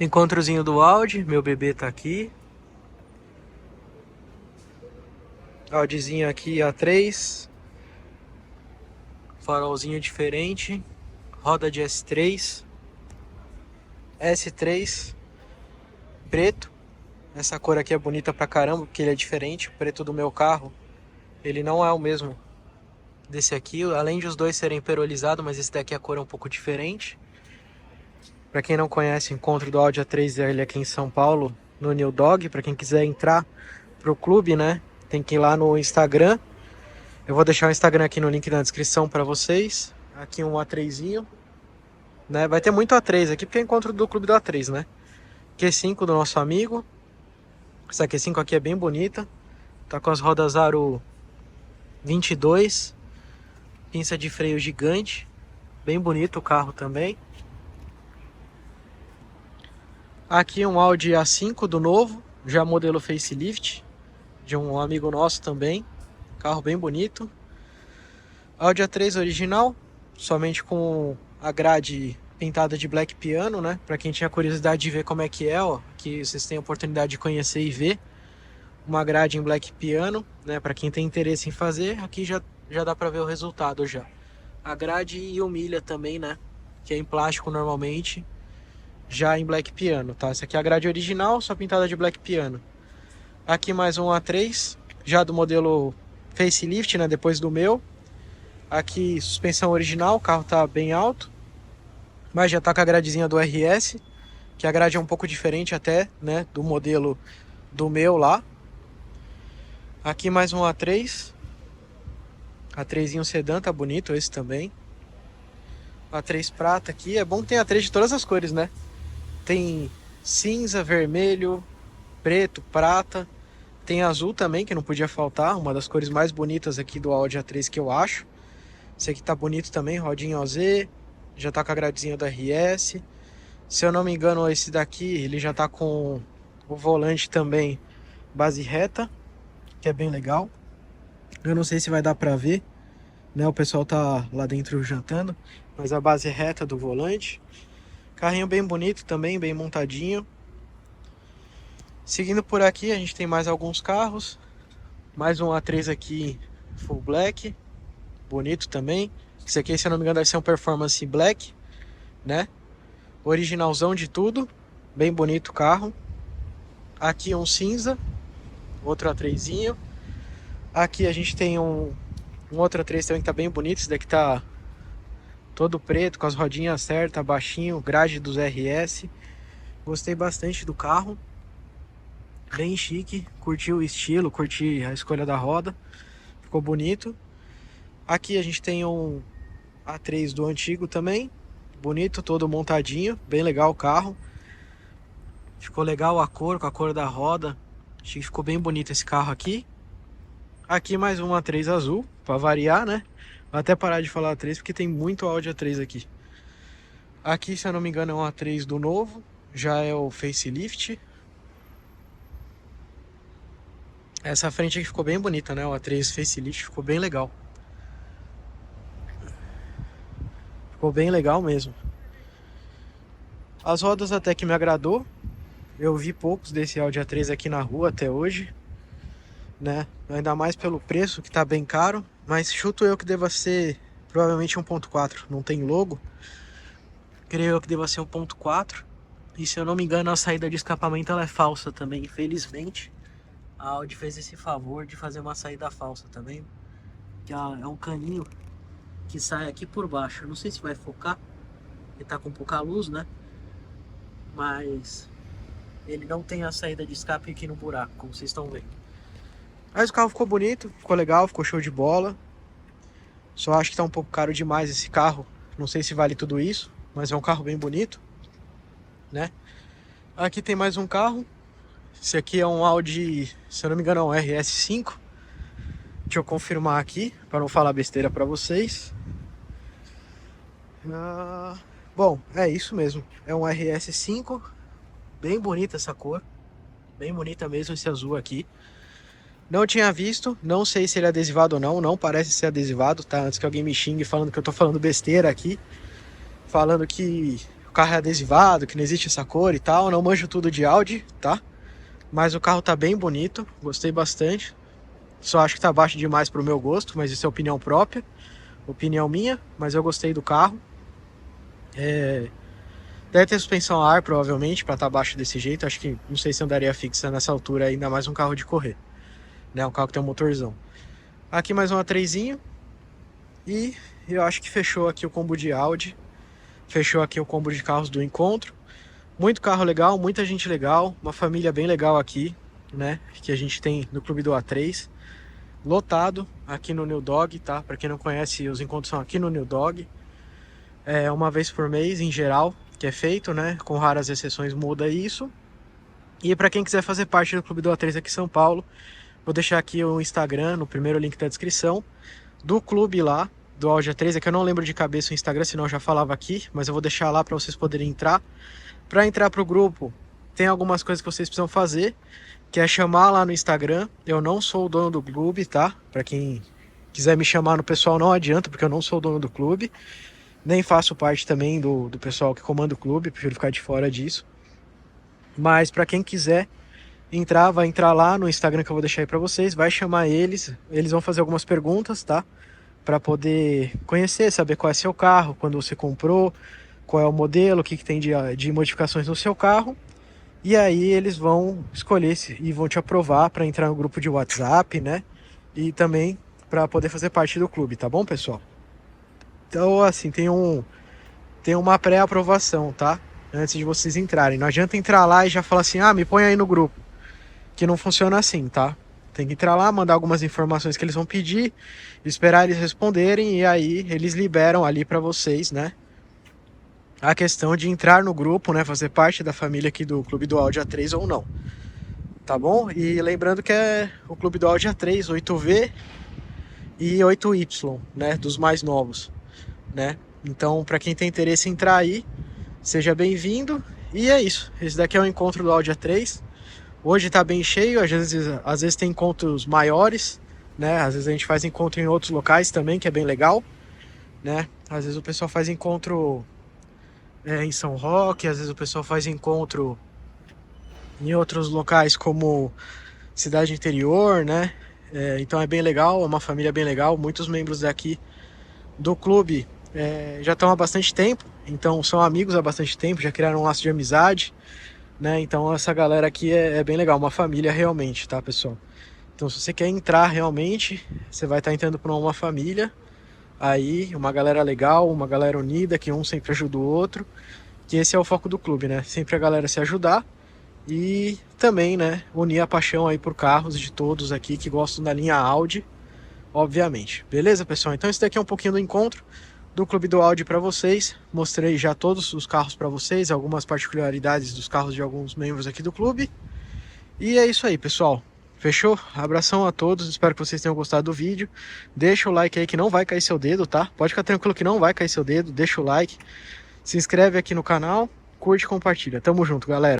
Encontrozinho do Audi, meu bebê tá aqui. Audizinho aqui A3. Farolzinho diferente. Roda de S3. S3. Preto. Essa cor aqui é bonita pra caramba, porque ele é diferente. O preto do meu carro, ele não é o mesmo desse aqui. Além de os dois serem perolizados, mas esse daqui a cor é um pouco diferente. Pra quem não conhece, o encontro do Audi A3 ele é aqui em São Paulo, no New Dog. Pra quem quiser entrar pro clube, né, tem que ir lá no Instagram. Eu vou deixar o Instagram aqui no link na descrição para vocês. Aqui um A3zinho, né? Vai ter muito A3 aqui porque é encontro do clube do A3, né? Q5 do nosso amigo. Essa Q5 aqui é bem bonita. Tá com as rodas aro 22. Pinça de freio gigante. Bem bonito o carro também. Aqui um Audi A5 do novo, já modelo facelift, de um amigo nosso também. Carro bem bonito. Audi A3 original, somente com a grade pintada de black piano, né? Para quem tinha curiosidade de ver como é que é, ó, que vocês têm a oportunidade de conhecer e ver. Uma grade em black piano, né? Para quem tem interesse em fazer, aqui já dá para ver o resultado já. A grade e o milha também, né? Que é em plástico normalmente, já em black piano, tá? Essa aqui é a grade original, só pintada de black piano. Aqui mais um A3, já do modelo facelift, né? Depois do meu. Aqui suspensão original, o carro tá bem alto, mas já tá com a gradezinha do RS, que a grade é um pouco diferente até, né, do modelo do meu lá. Aqui mais um A3, A3zinho sedã, tá bonito esse também. A3 prata aqui, é bom que tem A3 de todas as cores, né? Tem cinza, vermelho, preto, prata, tem azul também, que não podia faltar, uma das cores mais bonitas aqui do Audi A3 que eu acho. Esse aqui tá bonito também, rodinha OZ, já tá com a gradezinha do RS. Se eu não me engano, esse daqui, ele já tá com o volante também base reta, que é bem legal. Eu não sei se vai dar pra ver, né? O pessoal tá lá dentro jantando, mas a base reta do volante. Carrinho bem bonito também, bem montadinho. Seguindo por aqui, a gente tem mais alguns carros. Mais um A3 aqui, full black. Bonito também. Esse aqui, se eu não me engano, deve ser um Performance Black, né? Originalzão de tudo. Bem bonito o carro. Aqui um cinza. Outro A3zinho. Aqui a gente tem um outro A3 também que tá bem bonito. Esse daqui tá todo preto, com as rodinhas certas, baixinho. Grade dos RS. Gostei bastante do carro. Bem chique. Curti o estilo, curti a escolha da roda. Ficou bonito. Aqui a gente tem um A3 do antigo também. Bonito, todo montadinho. Bem legal o carro. Ficou legal a cor, com a cor da roda. Achei que ficou bem bonito esse carro aqui. Aqui mais um A3 azul, para variar, né? Vou até parar de falar A3 porque tem muito Audi A3 aqui. Aqui, se eu não me engano, é um A3 do novo. Já é o facelift. Essa frente aqui ficou bem bonita, né? O A3 facelift ficou bem legal. Ficou bem legal mesmo. As rodas até que me agradou. Eu vi poucos desse Audi A3 aqui na rua até hoje, né? Ainda mais pelo preço, que tá bem caro. Mas chuto eu que deva ser provavelmente 1.4. Não tem logo. Creio eu que deva ser 1.4. E se eu não me engano, a saída de escapamento ela é falsa também. Infelizmente, a Audi fez esse favor de fazer uma saída falsa também. Que é um caninho que sai aqui por baixo. Eu não sei se vai focar, porque tá com pouca luz, né? Mas ele não tem a saída de escape aqui no buraco, como vocês estão vendo. Mas o carro ficou bonito, ficou legal, ficou show de bola. Só acho que tá um pouco caro demais esse carro. Não sei se vale tudo isso, mas é um carro bem bonito, né? Aqui tem mais um carro. Esse aqui é um Audi, se eu não me engano, é um RS5. Deixa eu confirmar aqui, para não falar besteira para vocês. Bom, é isso mesmo. É um RS5. Bem bonita essa cor. Bem bonita mesmo esse azul aqui. Não tinha visto, não sei se ele é adesivado ou não. Não parece ser adesivado, tá? Antes que alguém me xingue falando que eu tô falando besteira aqui. Falando que o carro é adesivado, que não existe essa cor e tal. Não manjo tudo de Audi, tá? Mas o carro tá bem bonito, gostei bastante. Só acho que tá baixo demais pro meu gosto, mas isso é opinião própria, opinião minha, mas eu gostei do carro. Deve ter suspensão a ar, provavelmente, para estar baixo desse jeito. Acho que não sei se andaria fixa nessa altura, ainda mais um carro de correr, né? Um carro que tem um motorzão. Aqui mais uma trezinho. E eu acho que fechou aqui o combo de Audi. Fechou aqui o combo de carros do encontro. Muito carro legal, muita gente legal, uma família bem legal aqui, né? Que a gente tem no Clube do A3. Lotado aqui no New Dog, tá? Para quem não conhece, os encontros são aqui no New Dog. É uma vez por mês, em geral, que é feito, né? Com raras exceções muda isso. E para quem quiser fazer parte do Clube do A3 aqui em São Paulo, vou deixar aqui o Instagram, no primeiro link da descrição, do clube lá, do Audi A3. É que eu não lembro de cabeça o Instagram, senão eu já falava aqui, mas eu vou deixar lá para vocês poderem entrar. Para entrar pro grupo, tem algumas coisas que vocês precisam fazer, que é chamar lá no Instagram. Eu não sou o dono do clube, tá? Para quem quiser me chamar no pessoal, não adianta, porque eu não sou o dono do clube. Nem faço parte também do pessoal que comanda o clube, prefiro ficar de fora disso. Mas para quem quiser entrar, vai entrar lá no Instagram que eu vou deixar aí para vocês, vai chamar eles vão fazer algumas perguntas, tá? Para poder conhecer, saber qual é seu carro, quando você comprou, qual é o modelo, o que tem de modificações no seu carro. E aí eles vão escolher e vão te aprovar para entrar no grupo de WhatsApp, né? E também para poder fazer parte do clube, tá bom, pessoal? Então, assim, tem uma pré-aprovação, tá? Antes de vocês entrarem. Não adianta entrar lá e já falar assim, me põe aí no grupo. Que não funciona assim, tá? Tem que entrar lá, mandar algumas informações que eles vão pedir, esperar eles responderem e aí eles liberam ali para vocês, né? A questão de entrar no grupo, né? Fazer parte da família aqui do Clube do Audi A3 ou não. Tá bom? E lembrando que é o Clube do Audi A3, 8V e 8Y, né? Dos mais novos, né? Então, para quem tem interesse em entrar aí, seja bem-vindo. E é isso. Esse daqui é o encontro do Audi A3. Hoje tá bem cheio, às vezes tem encontros maiores, né? Às vezes a gente faz encontro em outros locais também, que é bem legal, né? Às vezes o pessoal faz encontro em São Roque, às vezes o pessoal faz encontro em outros locais como cidade interior, né? Então é bem legal, é uma família bem legal. Muitos membros daqui do clube já estão há bastante tempo, então são amigos há bastante tempo, já criaram um laço de amizade, né? Então essa galera aqui é bem legal, uma família realmente, tá, pessoal? Então se você quer entrar realmente, você vai estar entrando para uma família, aí uma galera legal, uma galera unida, que um sempre ajuda o outro, que esse é o foco do clube, né? Sempre a galera se ajudar e também, né, unir a paixão aí por carros de todos aqui que gostam da linha Audi, obviamente. Beleza, pessoal? Então esse daqui é um pouquinho do encontro do Clube do Audi para vocês. Mostrei já todos os carros para vocês, algumas particularidades dos carros de alguns membros aqui do clube. E é isso aí, pessoal. Fechou? Abração a todos, espero que vocês tenham gostado do vídeo. Deixa o like aí que não vai cair seu dedo, tá? Pode ficar tranquilo que não vai cair seu dedo, deixa o like. Se inscreve aqui no canal, curte e compartilha. Tamo junto, galera.